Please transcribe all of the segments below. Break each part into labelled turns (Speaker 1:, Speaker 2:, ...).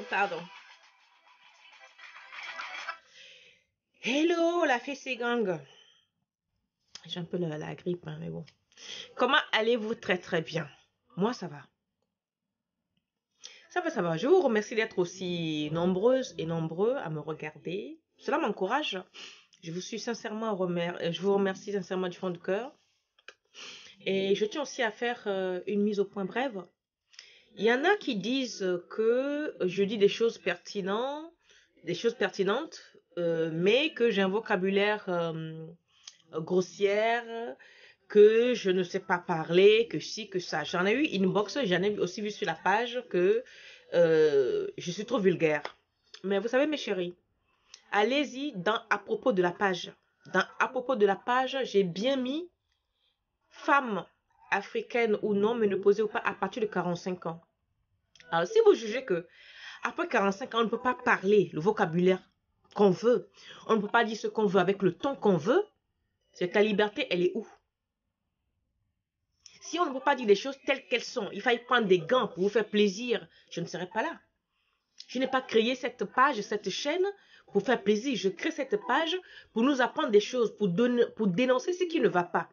Speaker 1: Pardon. Hello, la fessée gang. J'ai un peu la grippe, hein, mais bon. Comment allez-vous? Très très bien. Moi, ça va. Ça va, ça va. Je vous remercie d'être aussi nombreuses et nombreux à me regarder. Cela m'encourage. Je vous remercie sincèrement du fond du cœur. Et je tiens aussi à faire une mise au point brève. Il y en a qui disent que je dis des choses pertinentes, mais que j'ai un vocabulaire grossière, que je ne sais pas parler, que si, que ça. J'en ai eu inbox, j'en ai aussi vu sur la page que je suis trop vulgaire. Mais vous savez, mes chéris, allez-y à propos de la page. À propos de la page, j'ai bien mis femme africaine ou non, ménopausée ou pas, à partir de 45 ans. Alors, si vous jugez que après 45 ans, on ne peut pas parler le vocabulaire qu'on veut, on ne peut pas dire ce qu'on veut avec le ton qu'on veut, c'est que la liberté, elle est où? Si on ne peut pas dire les choses telles qu'elles sont, il faille prendre des gants pour vous faire plaisir, je ne serai pas là. Je n'ai pas créé cette page, cette chaîne pour faire plaisir. Je crée cette page pour nous apprendre des choses, pour dénoncer ce qui ne va pas.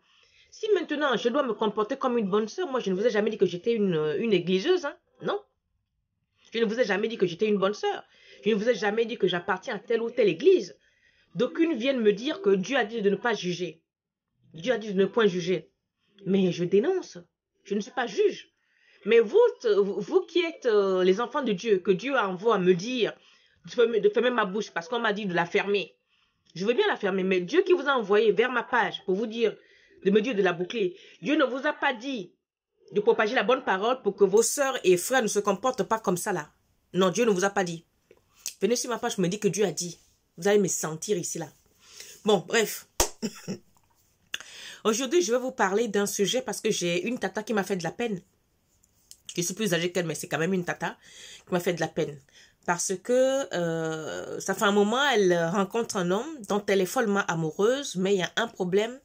Speaker 1: Si maintenant je dois me comporter comme une bonne sœur, moi je ne vous ai jamais dit que j'étais une égliseuse, hein? Non. Je ne vous ai jamais dit que j'étais une bonne sœur. Je ne vous ai jamais dit que j'appartiens à telle ou telle église. D'aucunes viennent me dire que Dieu a dit de ne pas juger. Dieu a dit de ne point juger. Mais je dénonce. Je ne suis pas juge. Mais vous qui êtes les enfants de Dieu, que Dieu envoie à me dire de fermer ma bouche parce qu'on m'a dit de la fermer. Je veux bien la fermer, mais Dieu qui vous a envoyé vers ma page pour vous dire, de me dire de la boucler, Dieu ne vous a pas dit de propager la bonne parole pour que vos sœurs et frères ne se comportent pas comme ça là. Non, Dieu ne vous a pas dit. Venez sur ma page, je me dis que Dieu a dit. Vous allez me sentir ici là. Bon, bref. Aujourd'hui, je vais vous parler d'un sujet parce que j'ai une tata qui m'a fait de la peine. Je suis plus âgée qu'elle, mais c'est quand même une tata qui m'a fait de la peine. Parce que ça fait un moment, elle rencontre un homme dont elle est follement amoureuse, mais il y a un problème.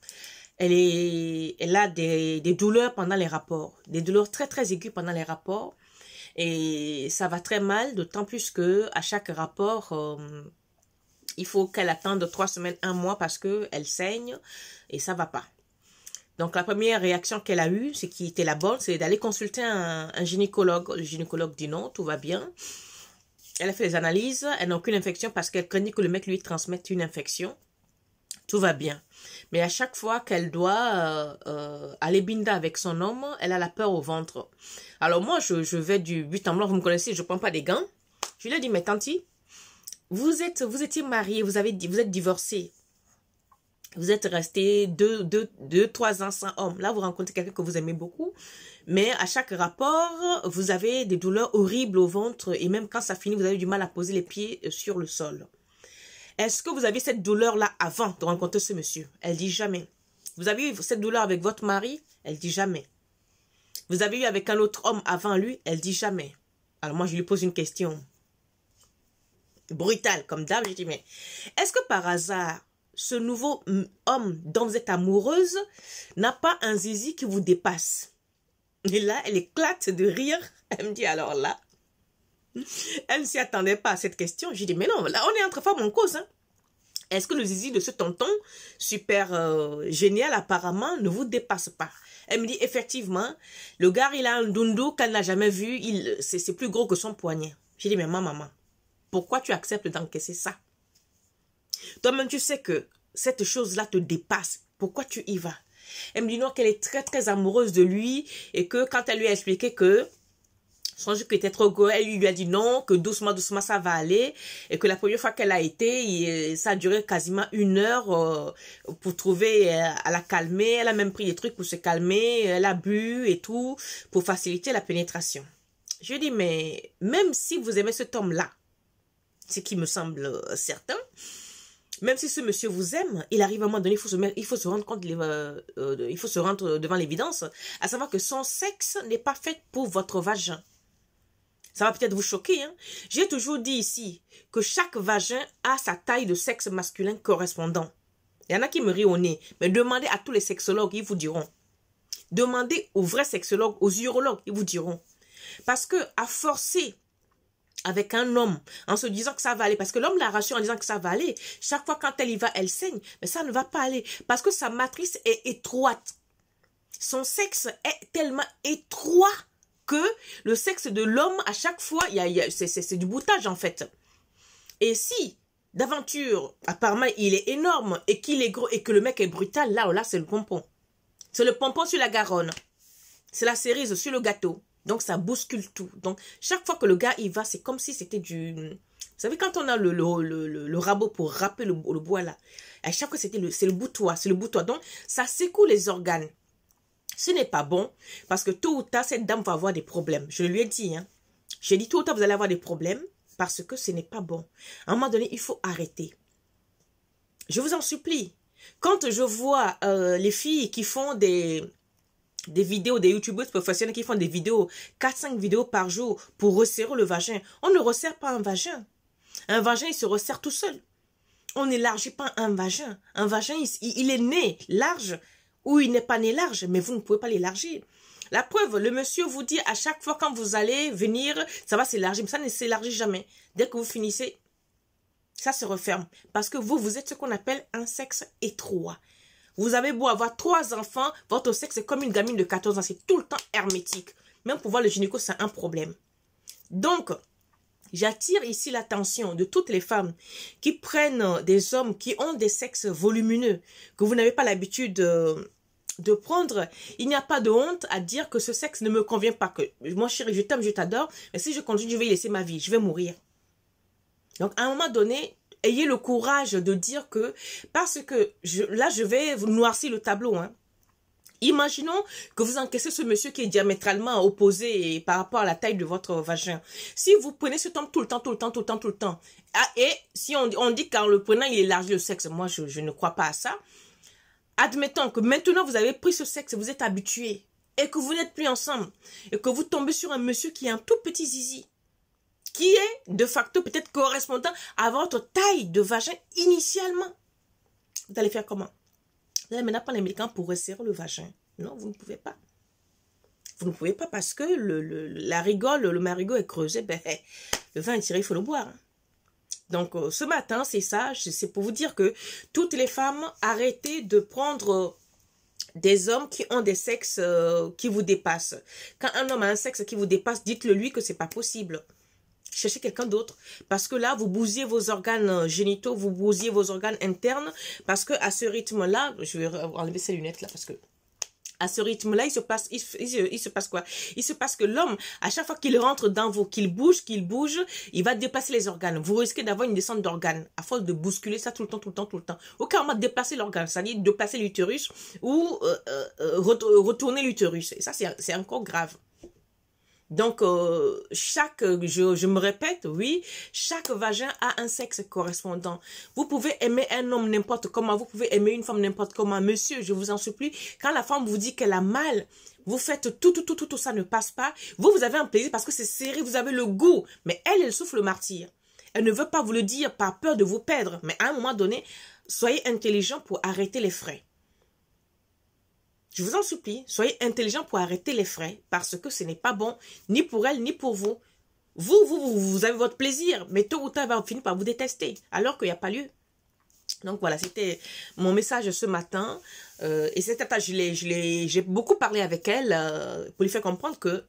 Speaker 1: Elle a des douleurs pendant les rapports. Des douleurs très très aiguës pendant les rapports. Et ça va très mal, d'autant plus que à chaque rapport, il faut qu'elle attende 3 semaines, 1 mois parce qu'elle saigne et ça va pas. Donc la première réaction qu'elle a eue, c'est qui était la bonne, c'est d'aller consulter un gynécologue. Le gynécologue dit non, tout va bien. Elle a fait les analyses, elle n'a aucune infection parce qu'elle craignait que le mec lui transmette une infection. Tout va bien. Mais à chaque fois qu'elle doit aller binda avec son homme, elle a la peur au ventre. Alors moi, je vais du but en blanc, vous me connaissez, je ne prends pas des gants. Je lui ai dit, mais tanti, vous étiez mariée, vous êtes divorcée. Vous êtes resté 3 ans sans homme. Là, vous rencontrez quelqu'un que vous aimez beaucoup. Mais à chaque rapport, vous avez des douleurs horribles au ventre. Et même quand ça finit, vous avez du mal à poser les pieds sur le sol. Est-ce que vous avez cette douleur-là avant de rencontrer ce monsieur? Elle dit jamais. Vous avez eu cette douleur avec votre mari? Elle dit jamais. Vous avez eu avec un autre homme avant lui? Elle dit jamais. Alors moi, je lui pose une question brutale comme dame. Je dis, mais est-ce que par hasard, ce nouveau homme dont vous êtes amoureuse n'a pas un zizi qui vous dépasse? Et là, elle éclate de rire. Elle me dit, alors là, elle ne s'y attendait pas à cette question. J'ai dit, mais non, là, on est entre femmes en cause. Hein. Est-ce que le zizi de ce tonton, super génial apparemment, ne vous dépasse pas? Elle me dit, effectivement, le gars, il a un doundou qu'elle n'a jamais vu. C'est plus gros que son poignet. J'ai dit, mais maman, pourquoi tu acceptes d'encaisser ça? Toi-même, tu sais que cette chose-là te dépasse. Pourquoi tu y vas? Elle me dit non, qu'elle est très, très amoureuse de lui et que quand elle lui a expliqué que son jus était trop gros, elle lui a dit non, que doucement, doucement, ça va aller et que la première fois qu'elle a été, ça a duré quasiment 1 heure pour trouver, à la calmer. Elle a même pris des trucs pour se calmer, elle a bu et tout pour faciliter la pénétration. Je lui ai dit, mais même si vous aimez cet homme-là, ce qui me semble certain, même si ce monsieur vous aime, il arrive à un moment donné, il faut se rendre compte, il faut se rendre devant l'évidence, à savoir que son sexe n'est pas fait pour votre vagin. Ça va peut-être vous choquer, hein. J'ai toujours dit ici que chaque vagin a sa taille de sexe masculin correspondant. Il y en a qui me rient au nez, mais demandez à tous les sexologues, ils vous diront. Demandez aux vrais sexologues, aux urologues, ils vous diront. Parce que à forcer avec un homme, en se disant que ça va aller, parce que l'homme la rassure en disant que ça va aller, chaque fois quand elle y va, elle saigne, mais ça ne va pas aller, parce que sa matrice est étroite. Son sexe est tellement étroit que le sexe de l'homme, à chaque fois, c'est du boutage en fait. Et si, d'aventure, apparemment, il est énorme, et qu'il est gros, et que le mec est brutal, là, c'est le pompon. C'est le pompon sur la Garonne. C'est la cerise sur le gâteau. Donc, ça bouscule tout. Donc, chaque fois que le gars y va, c'est comme si c'était du... Vous savez, quand on a le rabot pour râper le bois, là, à chaque fois, c'est le boutoir. C'est le boutoir. Donc, ça secoue les organes. Ce n'est pas bon, parce que tôt ou tard, cette dame va avoir des problèmes. Je lui ai dit, hein. J'ai dit, tôt ou tard, vous allez avoir des problèmes, parce que ce n'est pas bon. À un moment donné, il faut arrêter. Je vous en supplie. Quand je vois les filles qui font des vidéos, des youtubeuses professionnelles qui font des vidéos, 4-5 vidéos par jour pour resserrer le vagin. On ne resserre pas un vagin. Un vagin, il se resserre tout seul. On n'élargit pas un vagin. Un vagin, il est né large ou il n'est pas né large, mais vous ne pouvez pas l'élargir. La preuve, le monsieur vous dit à chaque fois quand vous allez venir, ça va s'élargir, mais ça ne s'élargit jamais. Dès que vous finissez, ça se referme. Parce que vous êtes ce qu'on appelle un sexe étroit. Vous avez beau avoir 3 enfants, votre sexe est comme une gamine de 14 ans. C'est tout le temps hermétique. Même pour voir le gynéco, c'est un problème. Donc, j'attire ici l'attention de toutes les femmes qui prennent des hommes qui ont des sexes volumineux, que vous n'avez pas l'habitude de prendre. Il n'y a pas de honte à dire que ce sexe ne me convient pas. Que moi, chérie, je t'aime, je t'adore, mais si je continue, je vais y laisser ma vie. Je vais mourir. Donc, à un moment donné, ayez le courage de dire que, parce que là, je vais vous noircir le tableau. Hein. Imaginons que vous encaissez ce monsieur qui est diamétralement opposé par rapport à la taille de votre vagin. Si vous prenez cet homme tout le temps, et si on dit qu'en le prenant, il élargit le sexe, moi, je ne crois pas à ça. Admettons que maintenant, vous avez pris ce sexe, vous êtes habitué, et que vous n'êtes plus ensemble, et que vous tombez sur un monsieur qui a un tout petit zizi, qui est de facto peut-être correspondant à votre taille de vagin initialement. Vous allez faire comment? Vous allez maintenant prendre les médicaments pour resserrer le vagin. Non, vous ne pouvez pas. Vous ne pouvez pas parce que la rigole, le marigot est creusé, ben, le vin est tiré, il faut le boire. Donc, ce matin, c'est ça, c'est pour vous dire que toutes les femmes, arrêtez de prendre des hommes qui ont des sexes qui vous dépassent. Quand un homme a un sexe qui vous dépasse, dites-le lui que c'est pas possible. Cherchez quelqu'un d'autre. Parce que là, vous bousillez vos organes génitaux, vous bousillez vos organes internes. Parce que à ce rythme-là, je vais enlever ces lunettes-là parce que à ce rythme-là, il se passe quoi? Il se passe que l'homme, à chaque fois qu'il rentre dans vous, qu'il bouge, il va déplacer les organes. Vous risquez d'avoir une descente d'organes à force de bousculer ça tout le temps. Au carrément déplacer l'organe, c'est-à-dire déplacer l'utérus ou retourner l'utérus. Et ça, c'est encore grave. Donc, je me répète, oui, chaque vagin a un sexe correspondant. Vous pouvez aimer un homme n'importe comment, vous pouvez aimer une femme n'importe comment. Monsieur, je vous en supplie, quand la femme vous dit qu'elle a mal, vous faites tout ça ne passe pas. Vous avez un plaisir parce que c'est serré, vous avez le goût. Mais elle souffre le martyre. Elle ne veut pas vous le dire par peur de vous perdre. Mais à un moment donné, soyez intelligent pour arrêter les frais. Je vous en supplie, soyez intelligents pour arrêter les frais parce que ce n'est pas bon, ni pour elle, ni pour vous. Vous avez votre plaisir, mais tôt ou tard, elle va finir par vous détester, alors qu'il n'y a pas lieu. Donc voilà, c'était mon message ce matin. Et cette attaque, j'ai beaucoup parlé avec elle pour lui faire comprendre que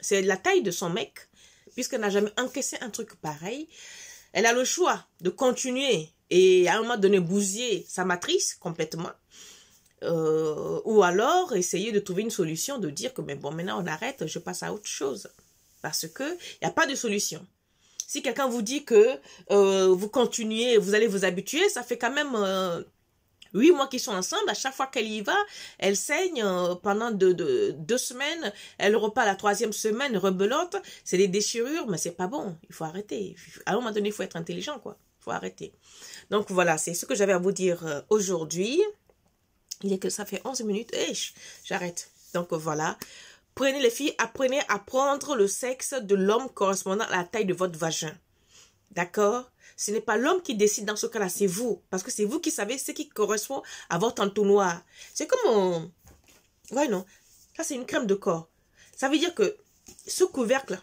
Speaker 1: c'est la taille de son mec, puisqu'elle n'a jamais encaissé un truc pareil. Elle a le choix de continuer et à un moment donné bousiller sa matrice complètement. Ou alors essayer de trouver une solution, de dire que mais bon, maintenant on arrête, je passe à autre chose. Parce que il n'y a pas de solution. Si quelqu'un vous dit que vous continuez, vous allez vous habituer, ça fait quand même 8 mois qu'ils sont ensemble. À chaque fois qu'elle y va, elle saigne pendant 2 semaines. Elle repart la 3e semaine, rebelote. C'est des déchirures, mais c'est pas bon. Il faut arrêter. À un moment donné, il faut être intelligent, quoi. Il faut arrêter. Donc voilà, c'est ce que j'avais à vous dire aujourd'hui. Il est que ça fait 11 minutes. Et j'arrête. Donc voilà. Prenez les filles, apprenez à prendre le sexe de l'homme correspondant à la taille de votre vagin. D'accord? Ce n'est pas l'homme qui décide dans ce cas-là, c'est vous. Parce que c'est vous qui savez ce qui correspond à votre entonnoir. C'est comme... Ouais, non. Ça, c'est une crème de corps. Ça veut dire que ce couvercle,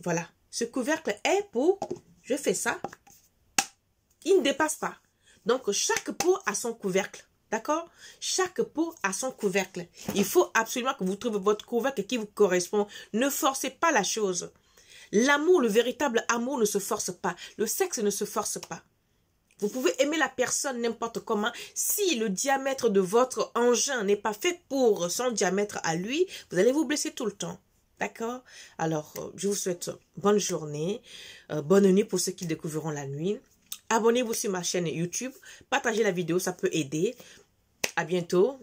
Speaker 1: voilà, ce couvercle est pour, je fais ça, il ne dépasse pas. Donc, chaque pot a son couvercle. D'accord? Chaque pot a son couvercle. Il faut absolument que vous trouviez votre couvercle qui vous correspond. Ne forcez pas la chose. L'amour, le véritable amour ne se force pas. Le sexe ne se force pas. Vous pouvez aimer la personne n'importe comment. Si le diamètre de votre engin n'est pas fait pour son diamètre à lui, vous allez vous blesser tout le temps. D'accord? Alors, je vous souhaite bonne journée, bonne nuit pour ceux qui découvriront la nuit. Abonnez-vous sur ma chaîne YouTube. Partagez la vidéo, ça peut aider. À bientôt.